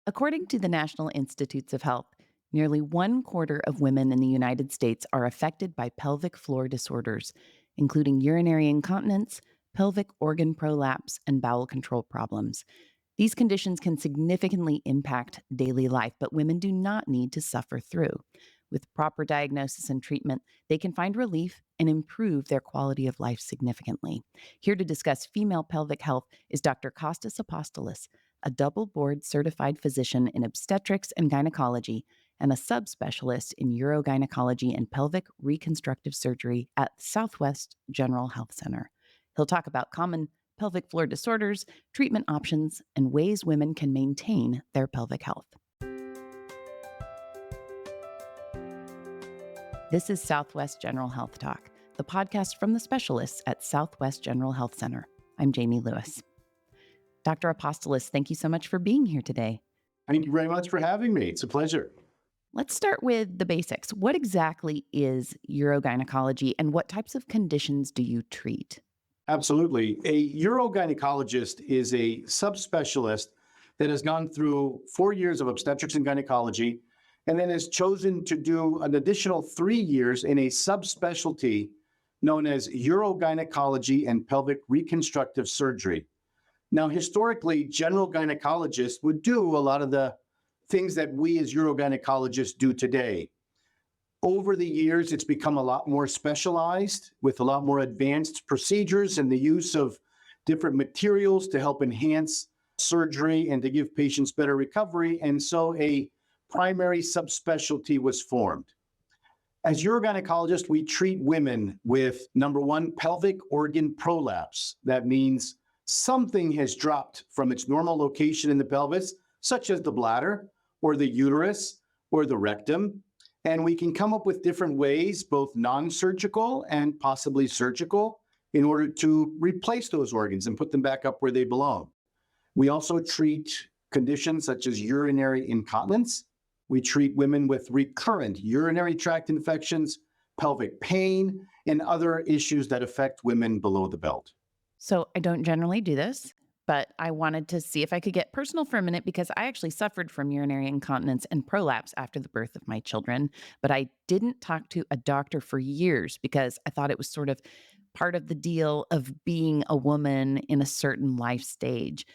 According to the National Institutes of Health, nearly 1/4 of women in the United States are affected by pelvic floor disorders, including urinary incontinence, pelvic organ prolapse, and bowel control problems. These conditions can significantly impact daily life, but women do not need to suffer through. With proper diagnosis and treatment, they can find relief and improve their quality of life significantly. Here to discuss female pelvic health is Dr. Costas Apostolis, a double board certified physician in obstetrics and gynecology and a subspecialist in urogynecology and pelvic reconstructive surgery at Southwest General Health Center. He'll talk about common pelvic floor disorders, treatment options, and ways women can maintain their pelvic health. This is Southwest General Health Talk, the podcast from the specialists at Southwest General Health Center. I'm Jamie Lewis. Dr. Apostolis, thank you so much for being here today. Thank you very much for having me. It's a pleasure. Let's start with the basics. What exactly is urogynecology and what types of conditions do you treat? Absolutely. A urogynecologist is a subspecialist that has gone through 4 years of obstetrics and gynecology and then has chosen to do an additional 3 years in a subspecialty known as urogynecology and pelvic reconstructive surgery. Now, historically, general gynecologists would do a lot of the things that we as urogynecologists do today. Over the years, it's become a lot more specialized with a lot more advanced procedures and the use of different materials to help enhance surgery and to give patients better recovery. And so a primary subspecialty was formed. As urogynecologists, we treat women with, number one, pelvic organ prolapse. That means something has dropped from its normal location in the pelvis, such as the bladder or the uterus or the rectum. And we can come up with different ways, both non-surgical and possibly surgical, in order to replace those organs and put them back up where they belong. We also treat conditions such as urinary incontinence. We treat women with recurrent urinary tract infections, pelvic pain, and other issues that affect women below the belt. So I don't generally do this, but I wanted to see if I could get personal for a minute because I actually suffered from urinary incontinence and prolapse after the birth of my children. But I didn't talk to a doctor for years because I thought it was sort of part of the deal of being a woman in a certain life stage.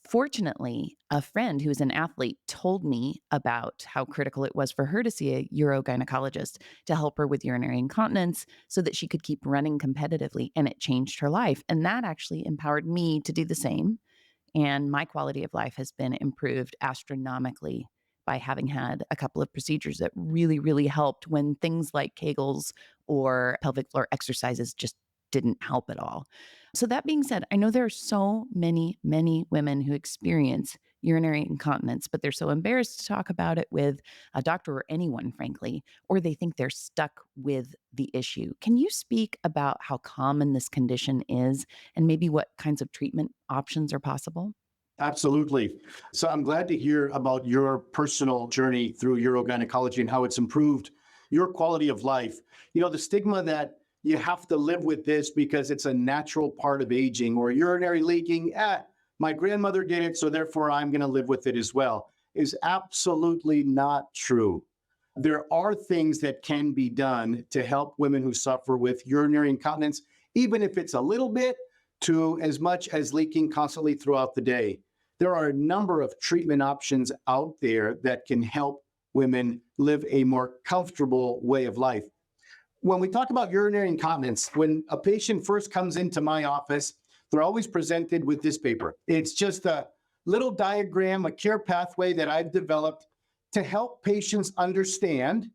Fortunately, a friend who's an athlete told me about how critical it was for her to see a urogynecologist to help her with urinary incontinence so that she could keep running competitively, and it changed her life. And that actually empowered me to do the same. And my quality of life has been improved astronomically by having had a couple of procedures that really, really helped when things like Kegels or pelvic floor exercises just didn't help at all. So that being said, I know there are so many women who experience urinary incontinence, but they're so embarrassed to talk about it with a doctor or anyone, frankly, or they think they're stuck with the issue. Can you speak about how common this condition is and maybe what kinds of treatment options are possible? Absolutely. So I'm glad to hear about your personal journey through urogynecology and how it's improved your quality of life. You know, the stigma that you have to live with this because it's a natural part of aging, or urinary leaking, my grandmother did it, so therefore I'm going to live with it as well, is absolutely not true. There are things that can be done to help women who suffer with urinary incontinence, even if it's a little bit to as much as leaking constantly throughout the day. There are a number of treatment options out there that can help women live a more comfortable way of life. When we talk about urinary incontinence, when a patient first comes into my office, they're always presented with this paper. It's just a little diagram, a care pathway that I've developed to help patients understand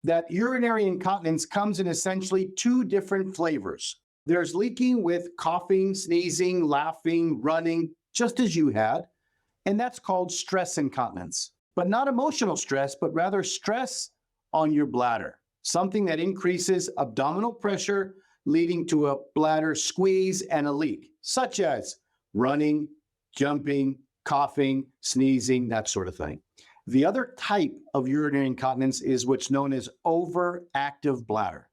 that urinary incontinence comes in essentially 2 different flavors. There's leaking with coughing, sneezing, laughing, running, just as you had, and that's called stress incontinence. But not emotional stress, but rather stress on your bladder. Something that increases abdominal pressure, leading to a bladder squeeze and a leak, such as running, jumping, coughing, sneezing, that sort of thing. The other type of urinary incontinence is what's known as overactive bladder.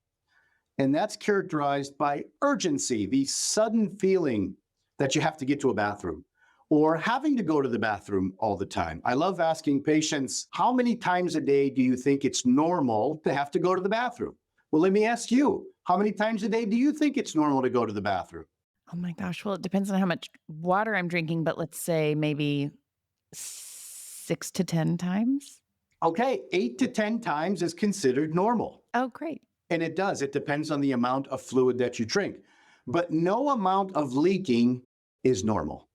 And that's characterized by urgency, the sudden feeling that you have to get to a bathroom, or having to go to the bathroom all the time. I love asking patients, how many times a day do you think it's normal to have to go to the bathroom? Well, let me ask you, how many times a day do you think it's normal to go to the bathroom? Oh my gosh. Well, it depends on how much water I'm drinking, but let's say maybe 6 to 10 times. Okay, 8 to 10 times is considered normal. Oh, great. And it does. It depends on the amount of fluid that you drink. But no amount of leaking is normal.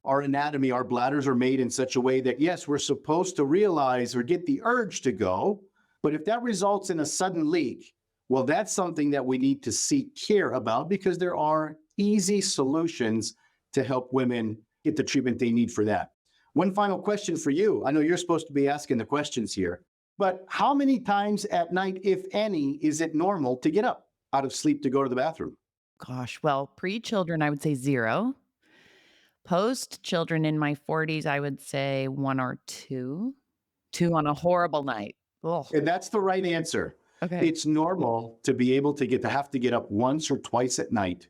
Our anatomy, our bladders are made in such a way that, yes, we're supposed to realize or get the urge to go. But if that results in a sudden leak, well, that's something that we need to seek care about because there are easy solutions to help women get the treatment they need for that. One final question for you. I know you're supposed to be asking the questions here, but how many times at night, if any, is it normal to get up out of sleep to go to the bathroom? Gosh. Well, pre children, I would say zero. Post children in my 40s, I would say one or two. Two on a horrible night. Oh, And that's the right answer. okay. It's normal to be able to have to get up once or twice at night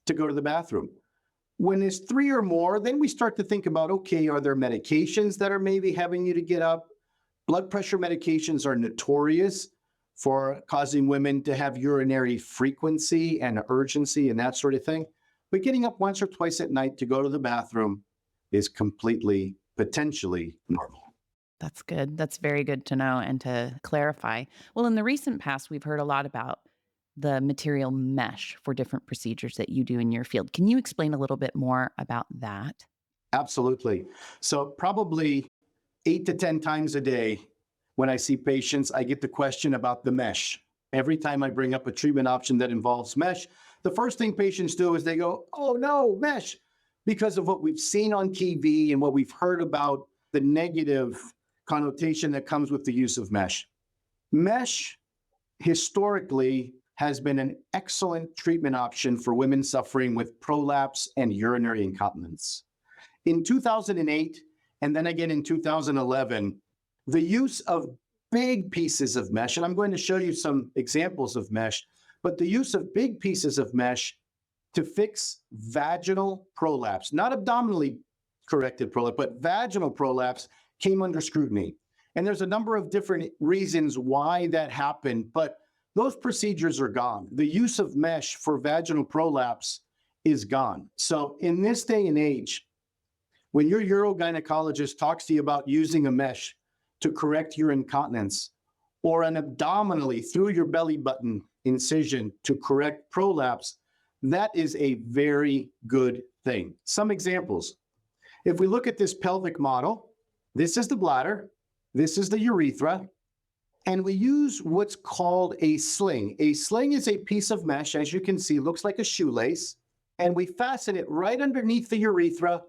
to go to the bathroom. When it's three or more, then we start to think about, okay, are there medications that are maybe having you to get up? Blood pressure medications are notorious for causing women to have urinary frequency and urgency and that sort of thing. But getting up once or twice at night to go to the bathroom is completely, potentially normal. That's good. That's very good to know and to clarify. Well, in the recent past, we've heard a lot about the material mesh for different procedures that you do in your field. Can you explain a little bit more about that? Absolutely. So, probably 8 to 10 times a day when I see patients, I get the question about the mesh. Every time I bring up a treatment option that involves mesh, the first thing patients do is they go, oh no, mesh, because of what we've seen on TV and what we've heard about the negative connotation that comes with the use of mesh. Mesh historically has been an excellent treatment option for women suffering with prolapse and urinary incontinence. In 2008, and then again in 2011, the use of big pieces of mesh, and I'm going to show you some examples of mesh, but the use of big pieces of mesh to fix vaginal prolapse, not abdominally corrected prolapse, but vaginal prolapse came under scrutiny. And there's a number of different reasons why that happened, but those procedures are gone. The use of mesh for vaginal prolapse is gone. So in this day and age, when your urogynecologist talks to you about using a mesh to correct your incontinence or an abdominally through your belly button incision to correct prolapse, that is a very good thing. Some examples. If we look at this pelvic model, this is the bladder, this is the urethra, and we use what's called a sling. A sling is a piece of mesh, as you can see, looks like a shoelace, and we fasten it right underneath the urethra.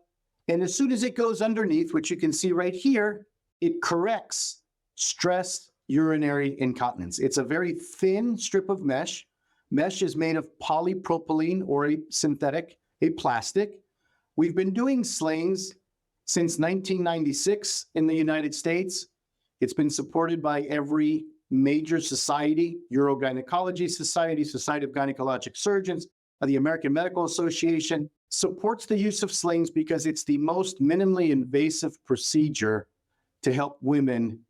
And as soon as it goes underneath, which you can see right here, it corrects stress urinary incontinence. It's a very thin strip of mesh. Mesh is made of polypropylene or a synthetic, a plastic. We've been doing slings since 1996 in the United States. It's been supported by every major society, Urogynecology Society, Society of Gynecologic Surgeons, the American Medical Association, supports the use of slings because it's the most minimally invasive procedure to help women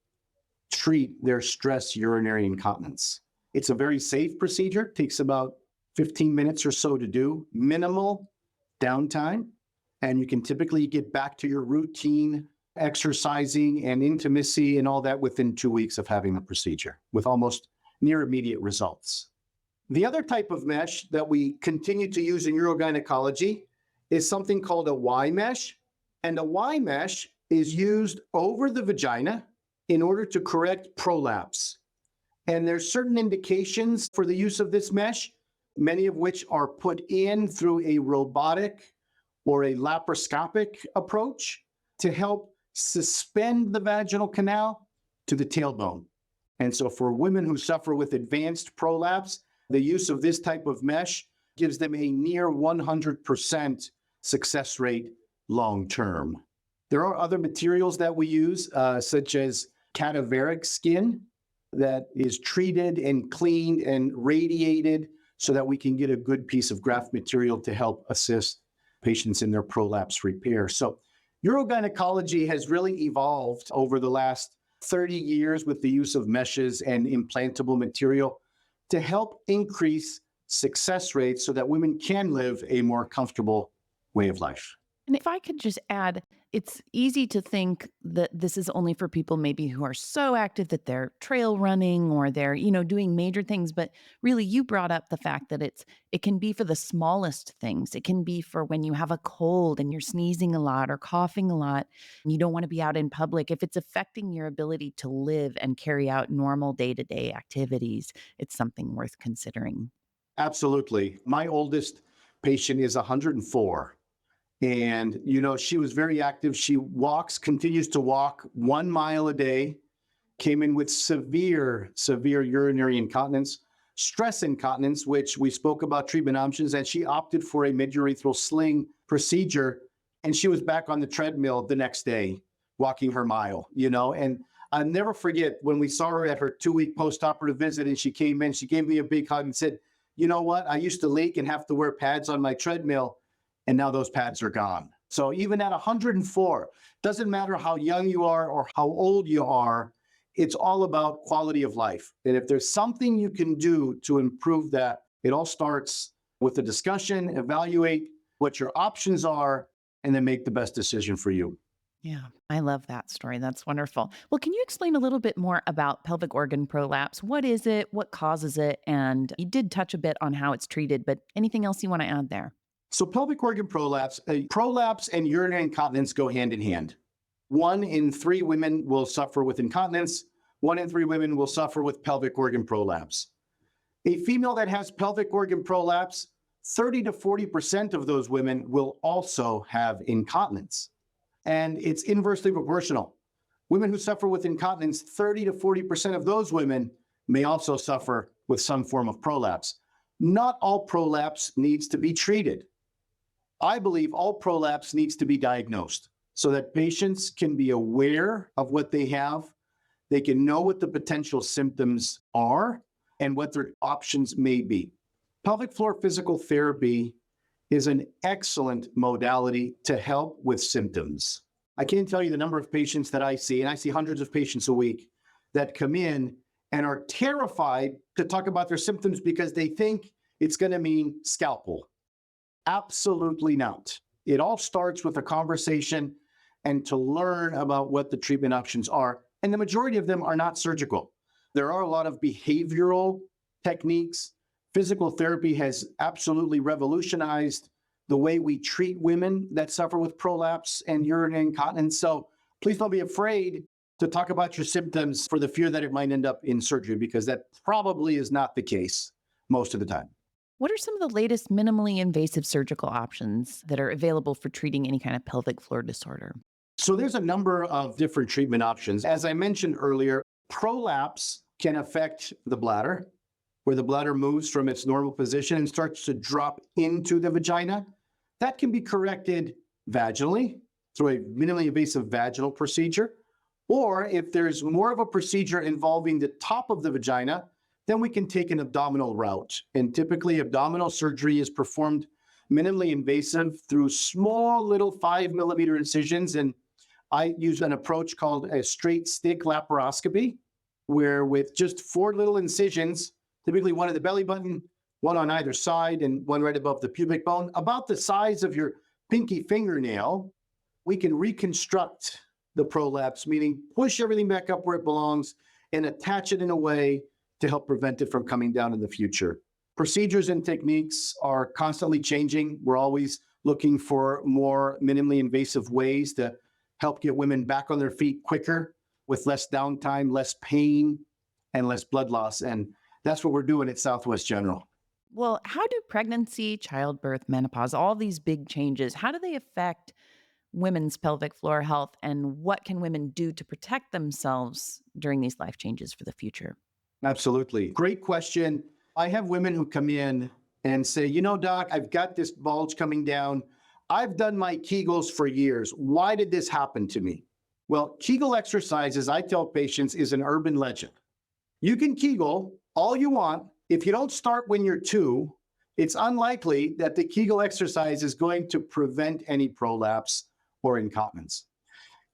treat their stress urinary incontinence. It's a very safe procedure, takes about 15 minutes or so to do, minimal downtime, and you can typically get back to your routine exercising and intimacy and all that within 2 weeks of having the procedure with almost near immediate results. The other type of mesh that we continue to use in urogynecology is something called a Y mesh. And a Y mesh is used over the vagina in order to correct prolapse. And there's certain indications for the use of this mesh, many of which are put in through a robotic or a laparoscopic approach to help suspend the vaginal canal to the tailbone. And so for women who suffer with advanced prolapse, the use of this type of mesh gives them a near 100% success rate long term. There are other materials that we use, such as cadaveric skin that is treated and cleaned and radiated so that we can get a good piece of graft material to help assist patients in their prolapse repair. So Urogynecology has really evolved over the last 30 years with the use of meshes and implantable material to help increase success rates so that women can live a more comfortable way of life. And if I could just add, it's easy to think that this is only for people maybe who are so active that they're trail running or they're, doing major things, but really you brought up the fact that it can be for the smallest things. It can be for when you have a cold and you're sneezing a lot or coughing a lot and you don't want to be out in public. If it's affecting your ability to live and carry out normal day-to-day activities, it's something worth considering. Absolutely. My oldest patient is 104. And, she was very active. She continues to walk 1 mile a day, came in with severe urinary incontinence, stress incontinence, which we spoke about treatment options, and she opted for a mid-urethral sling procedure. And she was back on the treadmill the next day, walking her mile, and I'll never forget when we saw her at her 2-week post-operative visit and she came in, she gave me a big hug and said, you know what? I used to leak and have to wear pads on my treadmill. And now those pads are gone. So even at 104, doesn't matter how young you are or how old you are, it's all about quality of life. And if there's something you can do to improve that, it all starts with a discussion, evaluate what your options are, and then make the best decision for you. Yeah, I love that story. That's wonderful. Well, can you explain a little bit more about pelvic organ prolapse? What is it? What causes it? And you did touch a bit on how it's treated, but anything else you want to add there? So pelvic organ prolapse and urinary incontinence go hand in hand. 1 in 3 women will suffer with incontinence. 1 in 3 women will suffer with pelvic organ prolapse. A female that has pelvic organ prolapse, 30 to 40% of those women will also have incontinence. And it's inversely proportional. Women who suffer with incontinence, 30 to 40% of those women may also suffer with some form of prolapse. Not all prolapse needs to be treated. I believe all prolapse needs to be diagnosed so that patients can be aware of what they have. They can know what the potential symptoms are and what their options may be. Pelvic floor physical therapy is an excellent modality to help with symptoms. I can't tell you the number of patients that I see, and I see hundreds of patients a week that come in and are terrified to talk about their symptoms because they think it's going to mean scalpel. Absolutely not. It all starts with a conversation and to learn about what the treatment options are. And the majority of them are not surgical. There are a lot of behavioral techniques. Physical therapy has absolutely revolutionized the way we treat women that suffer with prolapse and urinary incontinence. So please don't be afraid to talk about your symptoms for the fear that it might end up in surgery, because that probably is not the case most of the time. What are some of the latest minimally invasive surgical options that are available for treating any kind of pelvic floor disorder? So there's a number of different treatment options. As I mentioned earlier, prolapse can affect the bladder, where the bladder moves from its normal position and starts to drop into the vagina. That can be corrected vaginally through a minimally invasive vaginal procedure. Or if there's more of a procedure involving the top of the vagina, then we can take an abdominal route. And typically abdominal surgery is performed minimally invasive through small little 5 millimeter incisions. And I use an approach called a straight stick laparoscopy, where with just 4 little incisions, typically one at the belly button, one on either side, and one right above the pubic bone, about the size of your pinky fingernail, we can reconstruct the prolapse, meaning push everything back up where it belongs and attach it in a way to help prevent it from coming down in the future. Procedures and techniques are constantly changing. We're always looking for more minimally invasive ways to help get women back on their feet quicker with less downtime, less pain, and less blood loss. And that's what we're doing at Southwest General. Well, how do pregnancy, childbirth, menopause, all these big changes, how do they affect women's pelvic floor health, and what can women do to protect themselves during these life changes for the future? Absolutely. Great question. I have women who come in and say, doc, I've got this bulge coming down. I've done my Kegels for years. Why did this happen to me? Well, Kegel exercises, I tell patients, is an urban legend. You can Kegel all you want. If you don't start when you're 2, it's unlikely that the Kegel exercise is going to prevent any prolapse or incontinence.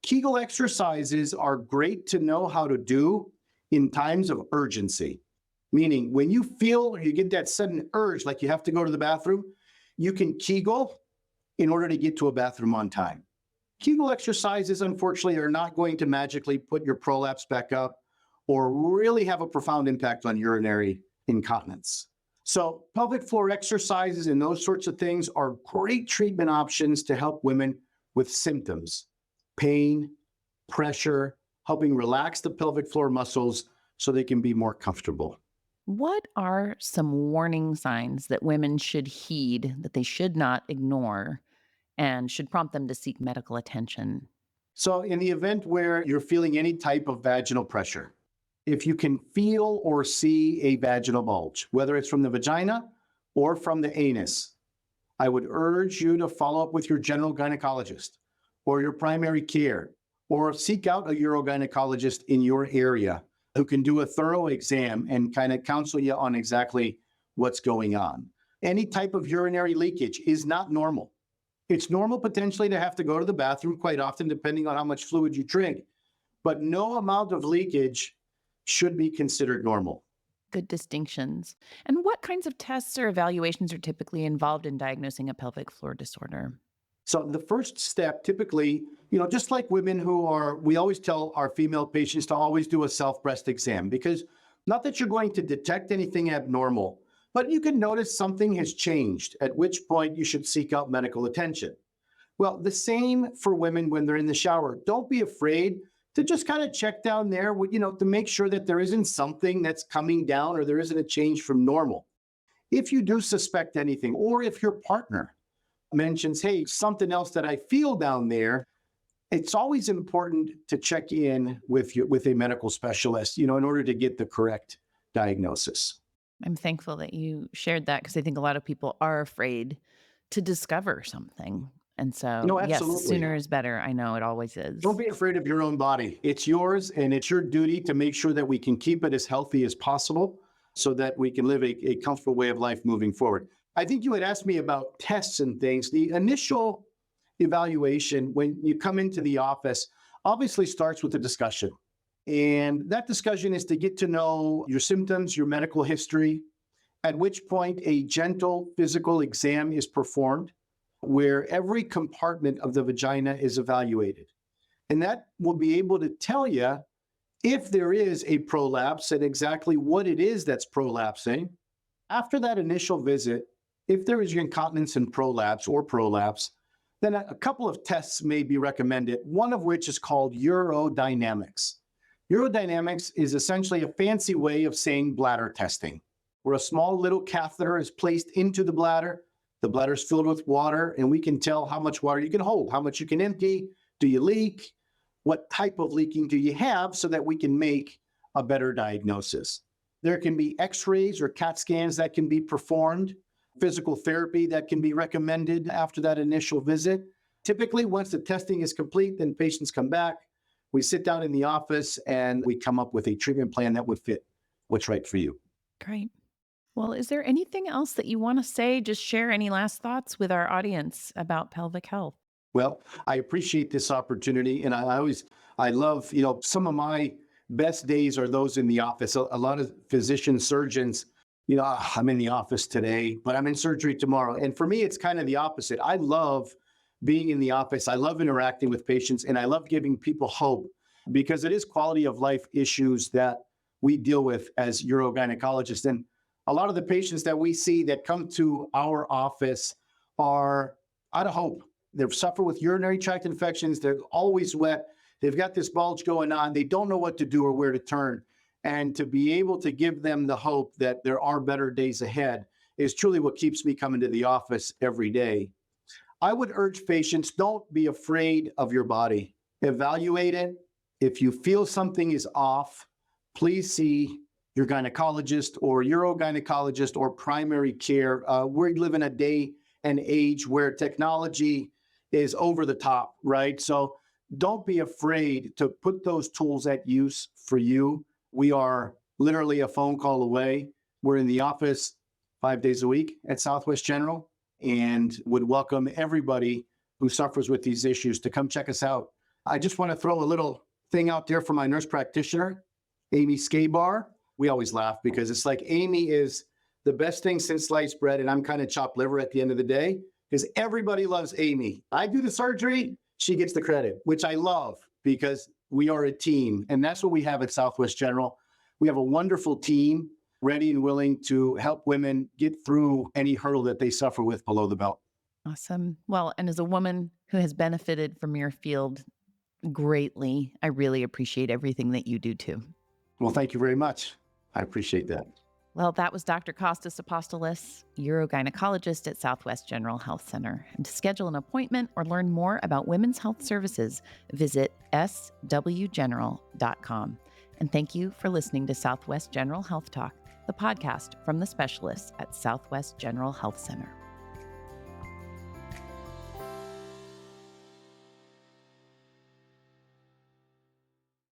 Kegel exercises are great to know how to do in times of urgency, meaning when you feel or you get that sudden urge, like you have to go to the bathroom, you can Kegel in order to get to a bathroom on time. Kegel exercises, unfortunately, are not going to magically put your prolapse back up or really have a profound impact on urinary incontinence. So pelvic floor exercises and those sorts of things are great treatment options to help women with symptoms, pain, pressure, helping relax the pelvic floor muscles so they can be more comfortable. What are some warning signs that women should heed that they should not ignore and should prompt them to seek medical attention? So in the event where you're feeling any type of vaginal pressure, if you can feel or see a vaginal bulge, whether it's from the vagina or from the anus, I would urge you to follow up with your general gynecologist or your primary care, or seek out a urogynecologist in your area who can do a thorough exam and kind of counsel you on exactly what's going on. Any type of urinary leakage is not normal. It's normal potentially to have to go to the bathroom quite often, depending on how much fluid you drink, but no amount of leakage should be considered normal. Good distinctions. And what kinds of tests or evaluations are typically involved in diagnosing a pelvic floor disorder? So the first step typically, just like women we always tell our female patients to always do a self-breast exam, because not that you're going to detect anything abnormal, but you can notice something has changed, at which point you should seek out medical attention. Well, the same for women when they're in the shower. Don't be afraid to just kind of check down there, to make sure that there isn't something that's coming down or there isn't a change from normal. If you do suspect anything, or if your partner mentions, hey, something else that I feel down there, it's always important to check in with a medical specialist, in order to get the correct diagnosis. I'm thankful that you shared that because I think a lot of people are afraid to discover something. And so, No, yes, absolutely. sooner is better. I know it always Don't is. be afraid of your own body. It's yours, and it's your duty to make sure that we can keep it as healthy as possible so that we can live a comfortable way of life moving forward. I think you had asked me about tests and things. The initial evaluation when you come into the office obviously starts with a discussion. And that discussion is to get to know your symptoms, your medical history, at which point a gentle physical exam is performed where every compartment of the vagina is evaluated. And that will be able to tell you if there is a prolapse and exactly what it is that's prolapsing. After that initial visit, if there is incontinence and prolapse, then a couple of tests may be recommended, one of which is called urodynamics. Urodynamics is essentially a fancy way of saying bladder testing, where a small little catheter is placed into the bladder. The bladder is filled with water, and we can tell how much water you can hold, how much you can empty. Do you leak? What type of leaking do you have so that we can make a better diagnosis? There can be x-rays or CAT scans that can be performed, physical therapy that can be recommended after that initial visit. Typically, once the testing is complete, then patients come back. We sit down in the office and we come up with a treatment plan that would fit what's right for you. Great. Well, is there anything else that you want to say? Just share any last thoughts with our audience about pelvic health. Well, I appreciate this opportunity, and I love, some of my best days are those in the office. A lot of physicians, surgeons, I'm in the office today, but I'm in surgery tomorrow. And for me, it's kind of the opposite. I love being in the office. I love interacting with patients, and I love giving people hope because it is quality of life issues that we deal with as urogynecologists. And a lot of the patients that we see that come to our office are out of hope. They suffer with urinary tract infections. They're always wet. They've got this bulge going on. They don't know what to do or where to turn. And to be able to give them the hope that there are better days ahead is truly what keeps me coming to the office every day. I would urge patients, don't be afraid of your body. Evaluate it. If you feel something is off, please see your gynecologist or urogynecologist or primary care. We live in a day and age where technology is over the top, right? So don't be afraid to put those tools at use for you. We are literally a phone call away. We're in the office 5 days a week at Southwest General and would welcome everybody who suffers with these issues to come check us out. I just want to throw a little thing out there for my nurse practitioner, Amy Skabar. We always laugh because it's like Amy is the best thing since sliced bread, and I'm kind of chopped liver at the end of the day because everybody loves Amy. I do the surgery, she gets the credit, which I love because we are a team. And that's what we have at Southwest General. We have a wonderful team ready and willing to help women get through any hurdle that they suffer with below the belt. Awesome. Well, and as a woman who has benefited from your field greatly, I really appreciate everything that you do too. Well, thank you very much. I appreciate that. Well, that was Dr. Costas Apostolis, urogynecologist at Southwest General Health Center. And to schedule an appointment or learn more about women's health services, visit swgeneral.com. And thank you for listening to Southwest General Health Talk, the podcast from the specialists at Southwest General Health Center.